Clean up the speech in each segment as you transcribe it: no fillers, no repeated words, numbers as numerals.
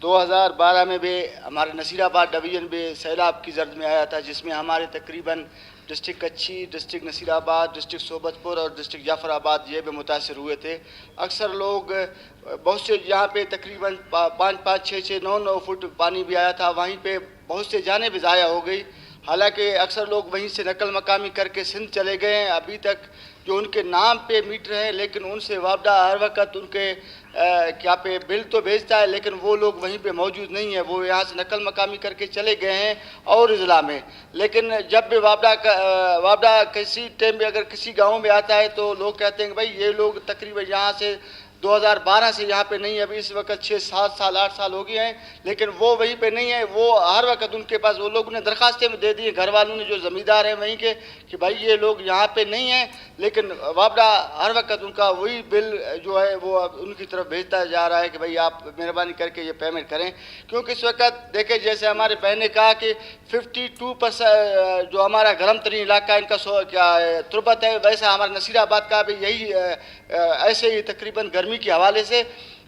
2012 میں بھی ہمارے نصیر آباد ڈویژن بھی سیلاب کی زرد میں آیا تھا، جس میں ہمارے تقریباً ڈسٹرکٹ کچھی، ڈسٹرکٹ نصیر آباد، ڈسٹرکٹ صوبت پور اور ڈسٹرکٹ جعفر آباد یہ بھی متاثر ہوئے تھے۔ اکثر لوگ بہت سے یہاں پہ تقریباً 5 6 9 فٹ پانی بھی آیا تھا، وہیں پہ بہت سے جانیں بھی ضائع ہو گئی۔ حالانکہ اکثر لوگ وہیں سے نقل مقامی کر کے سندھ چلے گئے ہیں۔ ابھی تک جو ان کے نام پہ میٹر ہیں، لیکن ان سے وابدہ ہر وقت ان کے کیا پہ بل تو بھیجتا ہے، لیکن وہ لوگ وہیں پہ موجود نہیں ہیں، وہ یہاں سے نقل مقامی کر کے چلے گئے ہیں اور اضلاع میں۔ لیکن جب بھی وابدہ کسی ٹائم میں اگر کسی گاؤں میں آتا ہے تو لوگ کہتے ہیں کہ بھائی یہ لوگ تقریباً یہاں سے 2012 سے یہاں پہ نہیں ہے، ابھی اس وقت 6 7 سال 8 سال ہو گئے ہیں، لیکن وہ وہیں پہ نہیں ہے۔ وہ ہر وقت ان کے پاس وہ لوگوں نے درخواستیں میں دے دی ہیں، گھر والوں نے جو زمیندار ہیں وہیں کے، کہ بھائی یہ لوگ یہاں پہ نہیں ہیں، لیکن وابدہ ہر وقت ان کا وہی بل جو ہے وہ ان کی طرف بھیجتا جا رہا ہے کہ بھائی آپ مہربانی کر کے یہ پیمنٹ کریں۔ کیونکہ اس وقت دیکھیں جیسے ہمارے بہن نے کہا کہ 52% جو ہمارا گرم ترین علاقہ ان کا تربت ہے، ویسا ہمارا نصیر آباد کا بھی یہی ایسے ہی تقریباً گرمی کے حوالے سے،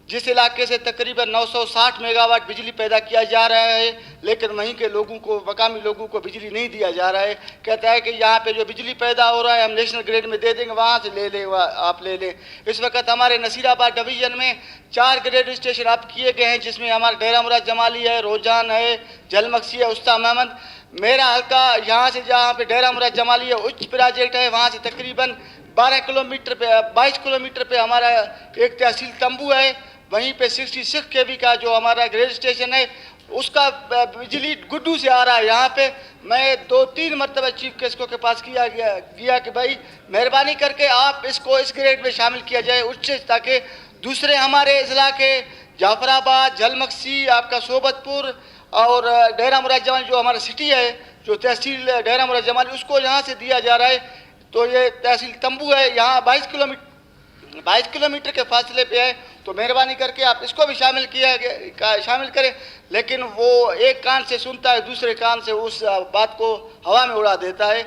جس علاقے سے تقریباً 960 میگا واٹ بجلی پیدا کیا جا رہا ہے، لیکن وہیں کے لوگوں کو، مقامی لوگوں کو بجلی نہیں دیا جا رہا ہے۔ کہتا ہے کہ یہاں پہ جو بجلی پیدا ہو رہا ہے ہم نیشنل گریڈ میں دے دیں گے، وہاں سے لے لیں، آپ لے لیں۔ اس وقت ہمارے نصیر آباد ڈویژن میں 4 گریڈ اسٹیشن آپ کیے گئے ہیں، جس میں ہمارا ڈیرہ مراد جمالی ہے، روجان ہے، جل مکسی ہے، استا محمد۔ میرا حلقہ یہاں سے جہاں پہ ڈیرہ مراد جمالی ہے، اچ پراجیکٹ ہے، وہاں سے تقریباً 12 کلومیٹر پہ 22 کلومیٹر پہ ہمارا ایک تحصیل تمبو ہے، وہیں پہ 66 kV کا جو ہمارا گریڈ اسٹیشن ہے، اس کا بجلی گڈو سے آ رہا ہے۔ یہاں پہ میں 2 3 مرتبہ چیف گیسٹ کے پاس گیا کہ بھائی مہربانی کر کے آپ اس کو اس گریڈ میں شامل کیا جائے اچ، تاکہ دوسرے ہمارے اضلاع کے جعفر آباد، جل مکسی، آپ کا صوبت پور اور ڈیرہ مراد جمالی جو ہمارا سٹی ہے، جو تحصیل ڈیرہ مراد جمالی، اس کو یہاں سے دیا جا رہا ہے۔ تو یہ تحصیل تمبو ہے، یہاں 22 کلومیٹر کے فاصلے پہ ہے، تو مہربانی کر کے آپ اس کو بھی شامل کریں۔ لیکن وہ ایک کان سے سنتا ہے، دوسرے کان سے اس بات کو ہوا میں اڑا دیتا ہے۔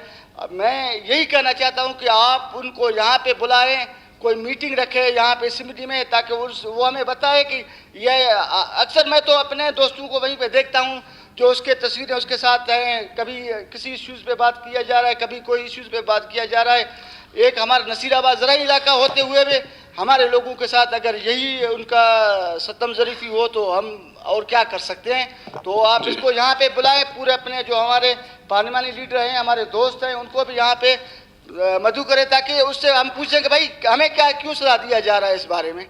میں یہی کہنا چاہتا ہوں کہ آپ ان کو یہاں پہ بلائیں، کوئی میٹنگ رکھے یہاں پہ اسمبلی میں، تاکہ وہ ہمیں بتائے کہ یہ اکثر میں تو اپنے دوستوں کو وہیں پہ دیکھتا ہوں جو اس کے تصویریں اس کے ساتھ ہیں، کبھی کسی ایشوز پہ بات کیا جا رہا ہے، کبھی کوئی ایشوز پہ بات کیا جا رہا ہے۔ ایک ہمارا نصیر آباد زرعی علاقہ ہوتے ہوئے بھی ہمارے لوگوں کے ساتھ اگر یہی ان کا ستم ظریفی ہو تو ہم اور کیا کر سکتے ہیں۔ تو آپ اس کو یہاں پہ بلائیں، پورے اپنے جو ہمارے پارلیمانی لیڈر ہیں، ہمارے دوست ہیں، ان کو بھی یہاں پہ مدعو کریں، تاکہ اس سے ہم پوچھیں کہ بھائی ہمیں کیوں سزا دیا جا رہا ہے اس بارے میں۔